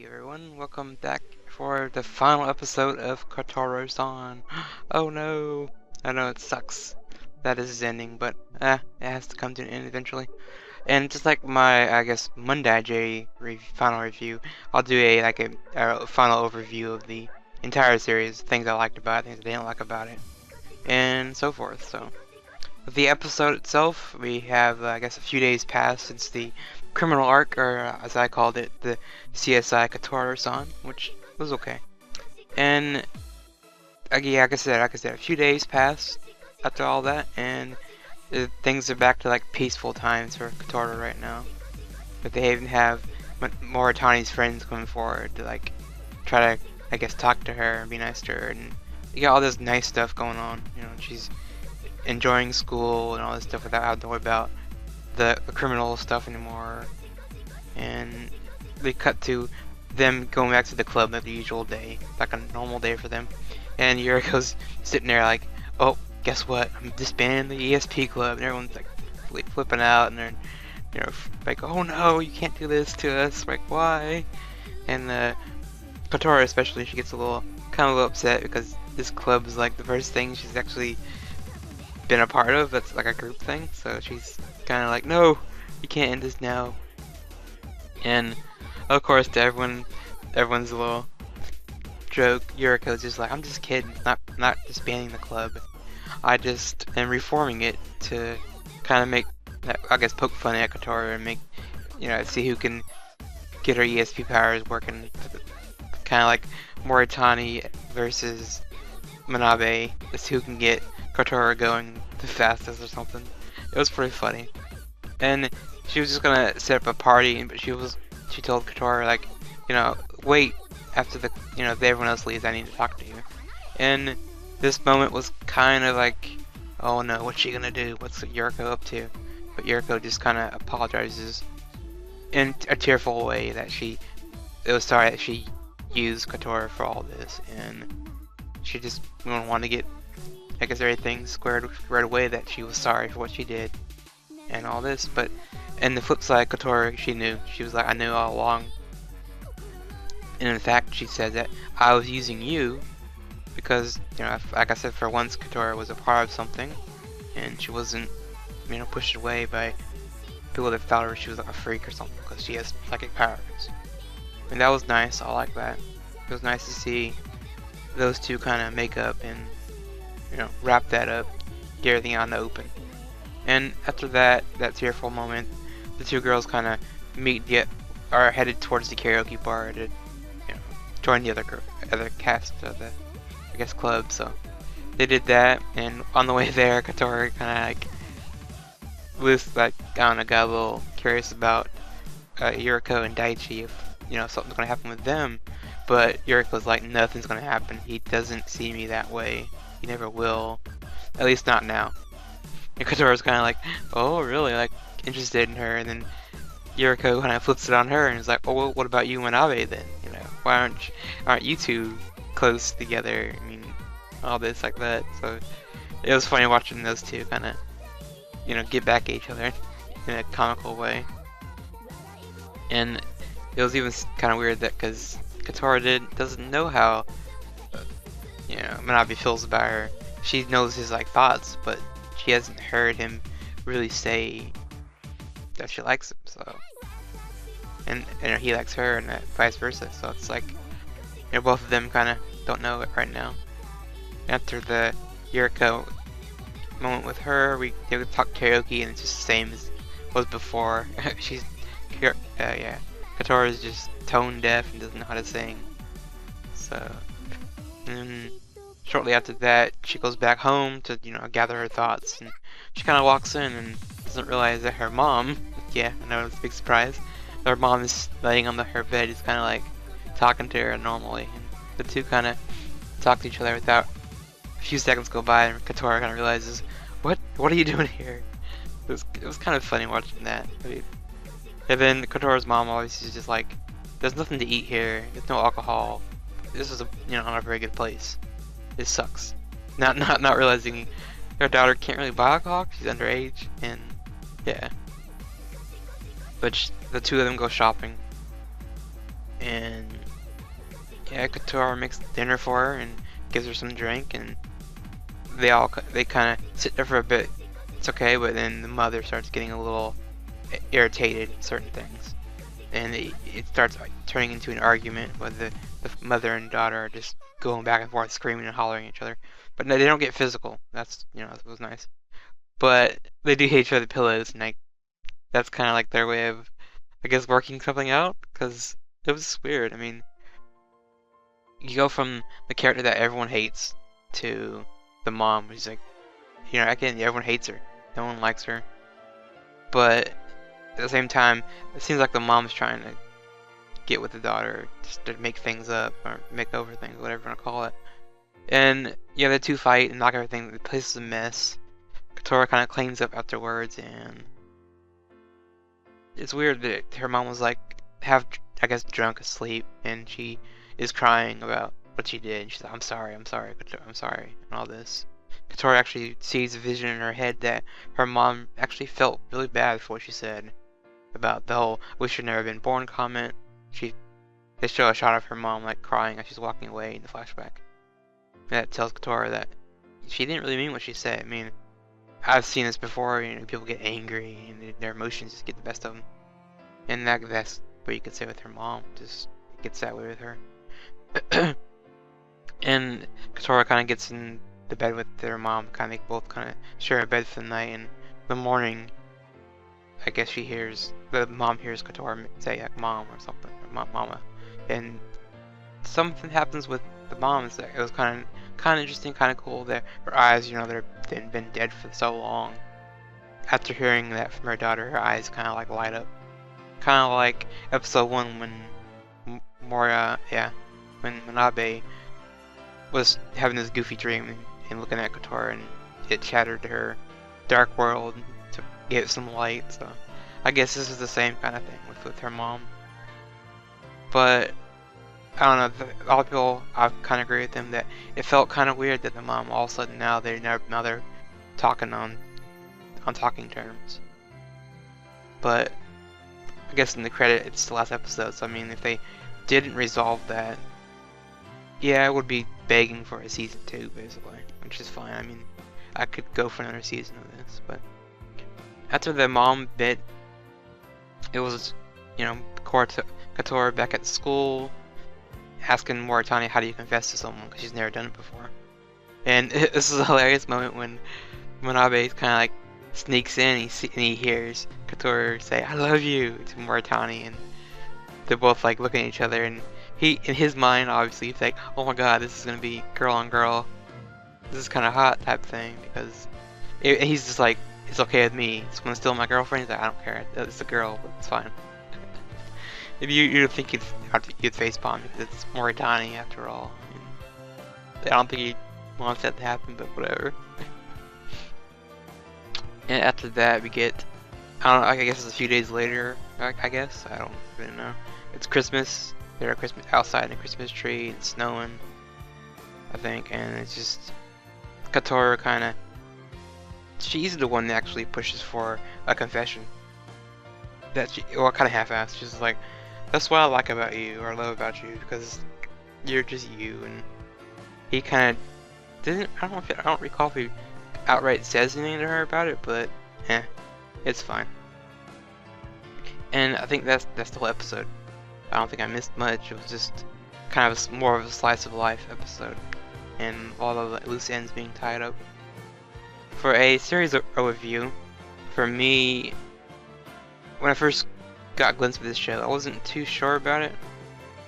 Hey everyone, welcome back for the final episode of Kotura-san. Oh no, I know it sucks that is his ending, but it has to come to an end eventually. And just like my, I guess, Monday final review, I'll do a final overview of the entire series, things I liked about it, things I didn't like about it, and so forth. So, with the episode itself, we have, I guess, a few days passed since the criminal arc, or as I called it, the CSI Kotura-san, which was okay. And yeah, like I said, a few days passed after all that, and things are back to like peaceful times for Kotora right now. But they even have Moritani's friends coming forward to like try to, I guess, talk to her and be nice to her, and you got all this nice stuff going on. You know, she's enjoying school and all this stuff without having to worry about the criminal stuff anymore. And they cut to them going back to the club like the usual day, like a normal day for them. And Yuriko's sitting there like, oh, guess what? I'm disbanding the ESP club, and everyone's like flipping out, and they're, you know, like, oh no, you can't do this to us. Like, why? And Kotora especially, she gets kind of a little upset because this club is like the first thing she's actually been a part of that's like a group thing. So she's kind of like, no, you can't end this now. And of course, to everyone's little joke, Yuriko's just like, I'm just kidding, not disbanding the club. I just am reforming it to kind of make, I guess, poke fun at Kotora and make, you know, see who can get her ESP powers working. Kind of like Moritani versus Manabe. Let's see who can get Kotora going the fastest or something. It was pretty funny. And she was just gonna set up a party, but she told Kotora, like, you know, wait after everyone else leaves, I need to talk to you. And this moment was kind of like, oh no, what's she gonna do? What's Yuriko up to? But Yuriko just kind of apologizes in a tearful way that it was sorry that she used Kotora for all this, and she just wanted to get, I guess, everything squared away, that she was sorry for what she did and all this. But and the flip side, Kotora, she knew. She was like, I knew all along. And in fact, she said that I was using you because, you know, like I said, for once, Kotora was a part of something, and she wasn't, you know, pushed away by people that felt she was like a freak or something because she has psychic powers. And that was nice. I like that. It was nice to see those two kind of make up and, you know, wrap that up, get everything out in the open. And after that tearful moment, the two girls kind of are headed towards the karaoke bar to, you know, join the other cast of the, I guess, club. So they did that, and on the way there, Kotora kind of like was like, I don't know, got a little curious about Yuriko and Daichi, if, you know, something's gonna happen with them. But Yuriko's like, nothing's gonna happen. He doesn't see me that way. He never will. At least not now. And Kotora's kind of like, oh, really? Like, interested in her. And then Yuriko kind of flips it on her and is like, oh, well, what about you and Abe then? You know, why aren't you two close together? I mean, all this like that. So it was funny watching those two kind of, you know, get back at each other in a comical way. And it was even kind of weird that because Kotora doesn't know how, you know, Manabe feels about her. She knows his like thoughts, but she hasn't heard him really say that she likes him. So, and he likes her, and vice versa. So it's like, you know, both of them kind of don't know it right now. After the Yuriko moment with her, we talk karaoke, and it's just the same as was before. Yeah, Kotora is just tone deaf and doesn't know how to sing. So, and shortly after that, she goes back home to, you know, gather her thoughts, and she kind of walks in and doesn't realize that her mom, yeah, I know, it's a big surprise, her mom is laying on her bed, is kind of like talking to her normally, and the two kind of talk to each other without a few seconds go by, and Kotora kind of realizes, what are you doing here? It was kind of funny watching that. I mean, and then Kotora's mom obviously is just like, there's nothing to eat here, there's no alcohol, this is not a very good place. It sucks. Not realizing her daughter can't really buy alcohol, she's underage, and yeah. But the two of them go shopping, and yeah, Kotura makes dinner for her and gives her some drink, and they kind of sit there for a bit. It's okay, but then the mother starts getting a little irritated at certain things, and it starts like turning into an argument where the mother and daughter are just going back and forth, screaming and hollering at each other. But no, they don't get physical. That's, that was nice. But they do hate each other pillows, and like that's kind of like their way of, I guess, working something out. Because it was weird. I mean, you go from the character that everyone hates to the mom, who's like, again, everyone hates her, no one likes her. But at the same time, it seems like the mom's trying to get with the daughter, just to make things up, or make over things, whatever you want to call it. And yeah, the two fight and knock everything. The place is a mess. Kotura kind of cleans up afterwards, and it's weird that her mom was like I guess, drunk, asleep, and she is crying about what she did. She's like, I'm sorry, Kotura, I'm sorry, and all this. Kotura actually sees a vision in her head that her mom actually felt really bad for what she said about the whole "wish you'd never been born" comment. They show a shot of her mom like crying as she's walking away in the flashback. That tells Kotura that she didn't really mean what she said. I mean, I've seen this before. People get angry and their emotions just get the best of them, and that's what you could say with her mom. Just gets that way with her. And Kotura kind of gets in the bed with their mom. They both kind of share a bed for the night. And the morning, I guess the mom hears Kotura say like "mom" or something, or "mama," and something happens with the mom. It was kind of interesting, kind of cool that her eyes, they've been dead for so long. After hearing that from her daughter, her eyes kind of like light up, kind of like episode 1 when when Manabe was having this goofy dream and looking at Kotura, and it shattered her dark world to give it some light. So I guess this is the same kind of thing with her mom. But I don't know, a lot of people, I kind of agree with them that it felt kind of weird that the mom all of a sudden now they're talking on talking terms. But I guess in the credit it's the last episode, so I mean if they didn't resolve that, yeah, I would be begging for a season 2 basically, which is fine. I mean, I could go for another season of this, but after the mom bit, it was, Kotura back at school, asking Moritani how do you confess to someone, because she's never done it before. And this is a hilarious moment when Manabe kind of like sneaks in and he hears Kotura say "I love you" to Moritani, and they're both like looking at each other, and he, in his mind, obviously he's like, oh my god, this is gonna be girl on girl, this is kind of hot type thing, because he's just like, it's okay with me, it's gonna steal my girlfriend. He's like, I don't care, it's a girl, but it's fine. If you'd think you'd facepalm because it's Moritani after all. I don't think he wants that to happen, but whatever. And after that we get, I don't know, I guess it's a few days later, I guess, I don't really know. It's Christmas, they're outside in a Christmas tree, it's snowing, I think, and it's just, Kotura kinda, she's the one that actually pushes for a confession. Kinda half-assed, she's like, that's what I like about you, or love about you, because you're just you. And he kind of didn't, I don't recall if he outright says anything to her about it, but it's fine. And I think that's the whole episode. I don't think I missed much. It was just kind of more of a slice of life episode, and all of the loose ends being tied up. For a series overview, for me, when I first got a glimpse of this show, I wasn't too sure about it.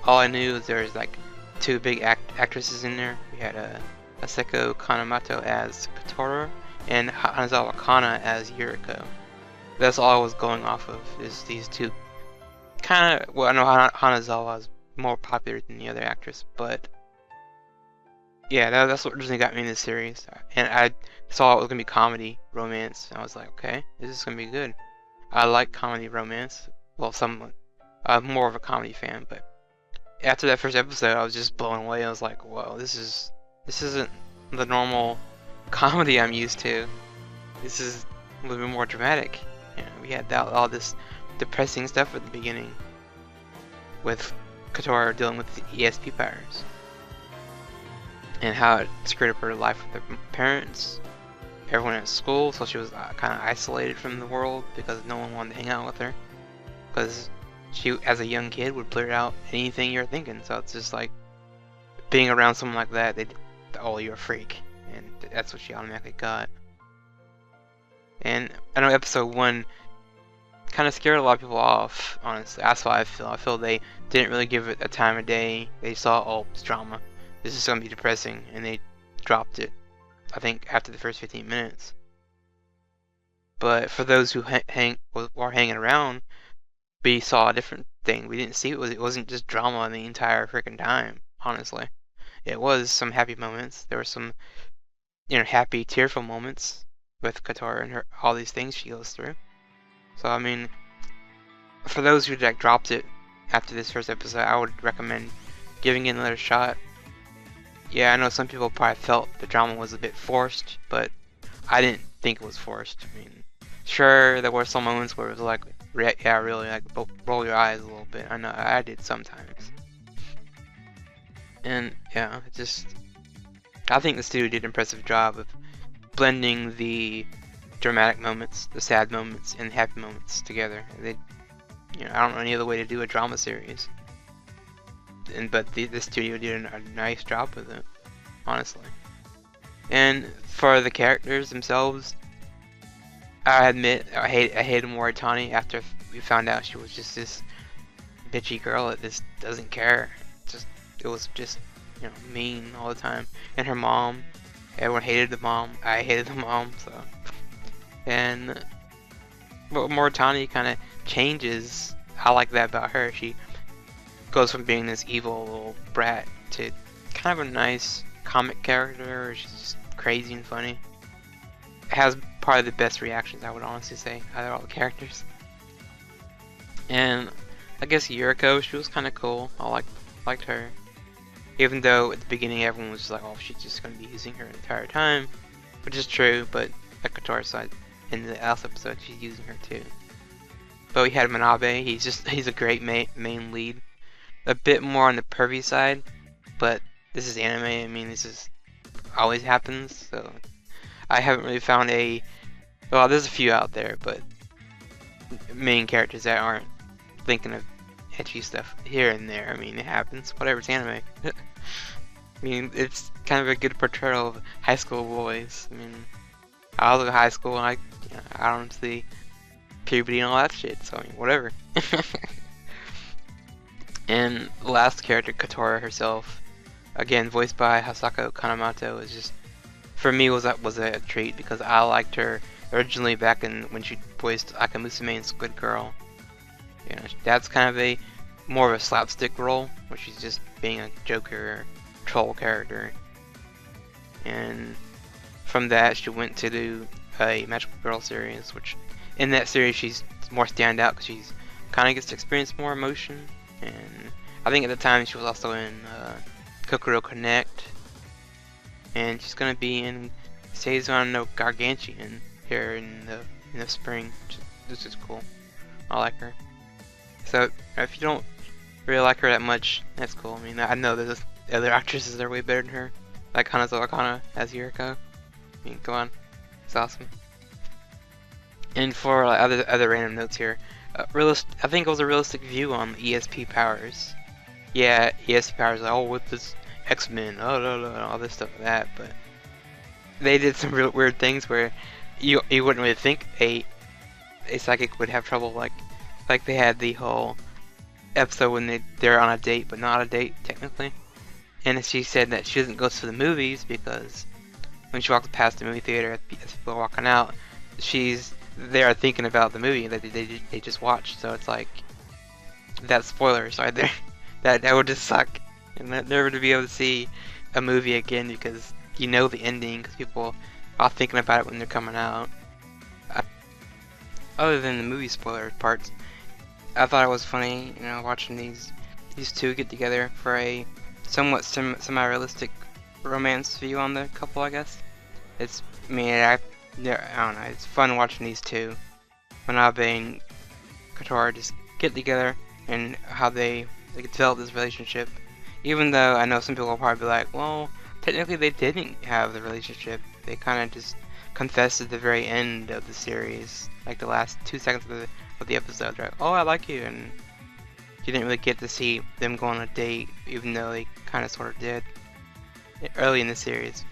All I knew was there was like 2 big actresses in there. We had Aseko Kanemoto as Kotura and Hanazawa Kana as Yuriko. That's all I was going off of, is these 2. Kind of, well, I know Hanazawa is more popular than the other actress, but yeah, that's what originally got me in this series. And I saw it was gonna be comedy, romance, and I was like, okay, this is gonna be good. I like comedy, romance. Well, somewhat. I'm more of a comedy fan, but after that first episode, I was just blown away. I was like, whoa, this isn't the normal comedy I'm used to. This is a little bit more dramatic. We had all this depressing stuff at the beginning with Kotura dealing with the ESP powers and how it screwed up her life with her parents, everyone at school, so she was kind of isolated from the world because no one wanted to hang out with her. Because she, as a young kid, would blurt out anything you're thinking. So it's just like being around someone like that. Oh, you're a freak, and that's what she automatically got. And I know episode 1 kind of scared a lot of people off. Honestly, that's how I feel. I feel they didn't really give it a time of day. They saw, oh, it's drama. This is gonna be depressing, and they dropped it. I think after the first 15 minutes. But for those who were hanging around, we saw a different thing. We didn't see it wasn't just drama the entire freaking time. Honestly, it was some happy moments. There were some, happy, tearful moments with Kotura and all these things she goes through. So I mean, for those who dropped it after this first episode, I would recommend giving it another shot. Yeah, I know some people probably felt the drama was a bit forced, but I didn't think it was forced. I mean, sure, there were some moments where it was like, yeah, really, like, roll your eyes a little bit. I know, I did sometimes. And, yeah, I think the studio did an impressive job of blending the dramatic moments, the sad moments, and the happy moments together. I don't know any other way to do a drama series. But the studio did a nice job with it, honestly. And for the characters themselves, I admit I hated Moritani after we found out she was just this bitchy girl that just doesn't care. It was just mean all the time. And her mom, everyone hated the mom. I hated the mom. So, and but Moritani kind of changes. I like that about her. She goes from being this evil little brat to kind of a nice comic character where she's just crazy and funny. Has probably the best reactions, I would honestly say, out of all the characters. And I guess Yuriko, she was kind of cool. I liked her. Even though at the beginning everyone was just like, oh, she's just going to be using her the entire time. Which is true, but at Kotura-san, in the last episode, she's using her too. But we had Manabe, he's a great main lead. A bit more on the pervy side, but this is anime. I mean, this always happens. So I haven't really found well, there's a few out there, but main characters that aren't thinking of ecchi stuff here and there. I mean, it happens. Whatever, it's anime. I mean, it's kind of a good portrayal of high school boys. I mean, I was in high school and I don't see puberty and all that shit. So I mean, whatever. And the last character, Kotura herself, again voiced by Hasako Kanemoto, is just, for me, was a treat because I liked her originally back when she voiced Akamusume in Squid Girl. That's kind of more of a slapstick role where she's just being a joker, troll character. And from that, she went to do a Magical Girl series, which in that series she's more standout because she's kind of gets to experience more emotion. And I think at the time she was also in Kokoro Connect, and she's gonna be in Seizon no Gargantian here in the spring. This is cool. I like her. So if you don't really like her that much, that's cool. I mean, I know there's other actresses that are way better than her, like Hanazo Akana as Yuriko. I mean, come on, it's awesome. And for other random notes here. I think it was a realistic view on ESP powers. Yeah, ESP powers, like, oh, with this X-Men, all this stuff like that, but they did some real weird things where you wouldn't really think a psychic would have trouble, like they had the whole episode when they're on a date, but not a date, technically. And she said that she doesn't go to the movies because when she walks past the movie theater as people are walking out, they are thinking about the movie that they just watched. So it's like, that spoilers right there. that would just suck, and never to be able to see a movie again because you know the ending because people are thinking about it when they're coming out. Other than the movie spoiler parts, I thought it was funny, watching these two get together for a somewhat semi-realistic romance view on the couple, I guess. I don't know, it's fun watching these two, Manabe and Kotura, just get together and how they like develop this relationship. Even though I know some people will probably be like, well, technically they didn't have the relationship. They kind of just confessed at the very end of the series, like the last 2 seconds of the episode, right? Oh, I like you, and you didn't really get to see them go on a date, even though they kind of sort of did early in the series.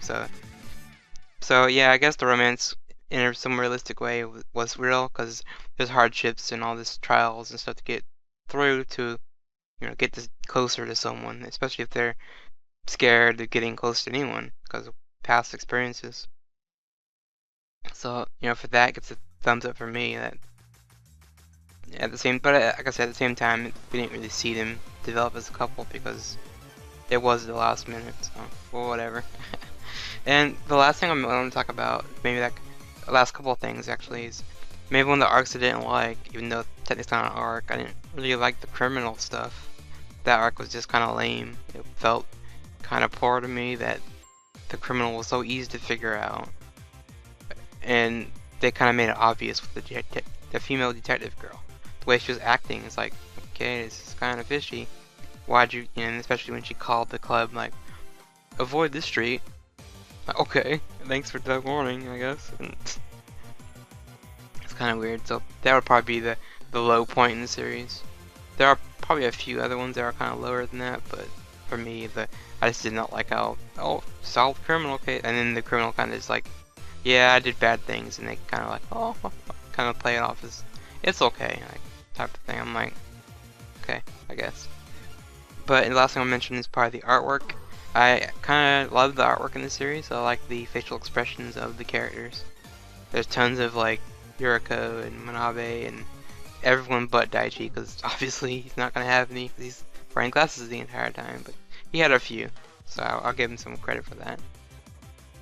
So yeah, I guess the romance in some realistic way was real because there's hardships and all this trials and stuff to get through to get this closer to someone, especially if they're scared of getting close to anyone because of past experiences. So for that, it gets a thumbs up for me. That at the same, but like I said, at the same time, we didn't really see them develop as a couple because it was the last minute. So well, whatever. And the last thing I'm going to talk about, maybe like the last couple of things actually, is maybe one of the arcs I didn't like, even though technically it's not an arc. I didn't really like the criminal stuff. That arc was just kind of lame. It felt kind of poor to me that the criminal was so easy to figure out, and they kind of made it obvious with the female detective girl. The way she was acting is like, okay, this is kind of fishy. Why'd you, and especially when she called the club like, avoid this street. Like, okay, thanks for the warning, I guess. And it's kind of weird. So that would probably be the low point in the series. There are probably a few other ones that are kind of lower than that, but for me, I just did not like how, oh, solved criminal case, and then the criminal kind of is like, yeah, I did bad things, and they kind of like, oh, kind of play it off as, it's okay, like, type of thing. I'm like, okay, I guess. But the last thing I'll mention is probably the artwork. I kind of love the artwork in the series. I like the facial expressions of the characters. There's tons of like Yuriko and Manabe and everyone but Daichi, because obviously he's not gonna have any because he's wearing glasses the entire time. But he had a few, so I'll give him some credit for that.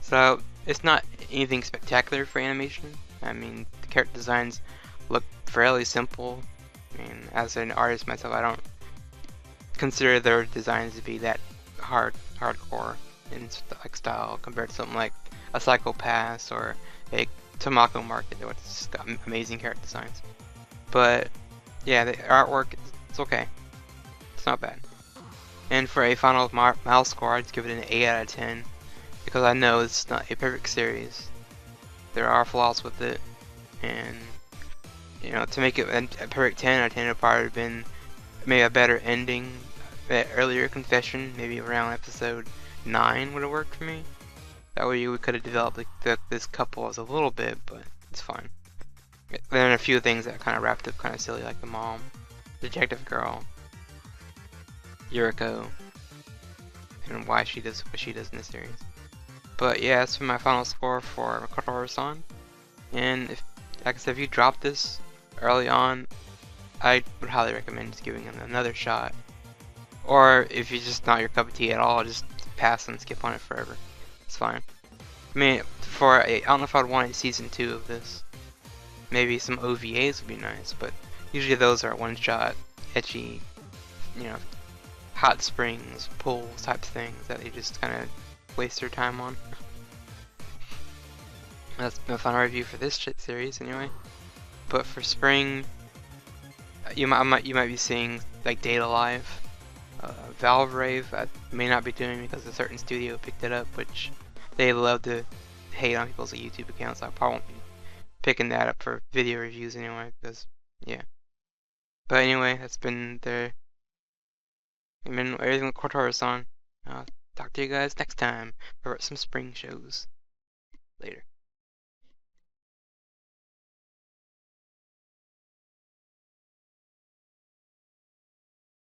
So it's not anything spectacular for animation. I mean, the character designs look fairly simple. I mean, as an artist myself, I don't consider their designs to be that hardcore in like style compared to something like a Psycho Pass or a Tomoko Market, which has got amazing character designs. But yeah, the artwork, it's okay. It's not bad. And for a final mouse score, I'd give it an 8 out of 10 because I know it's not a perfect series. There are flaws with it, and to make it a perfect 10 out of 10, it would probably have been maybe a better ending. That earlier confession, maybe around episode 9, would have worked for me. That way we could have developed this couple as a little bit, but it's fine. Then a few things that kind of wrapped up kind of silly, like the mom, detective girl, Yuriko, and why she does what she does in the series. But yeah, that's my final score for Kotura-san. And like I said, if you drop this early on, I would highly recommend just giving it another shot. Or if you're just not your cup of tea at all, just pass and skip on it forever. It's fine. I mean, I don't know if I'd want a season 2 of this. Maybe some OVAs would be nice, but usually those are one-shot, etchy, hot springs, pools type things that you just kind of waste your time on. That's my final review for this series, anyway. But for spring, you might be seeing like Data Live. Valve Rave I may not be doing because a certain studio picked it up, which they love to hate on people's YouTube accounts. I probably won't be picking that up for video reviews anyway, because yeah. But anyway, that's been everything with Kotura-san. I'll talk to you guys next time for some spring shows. Later.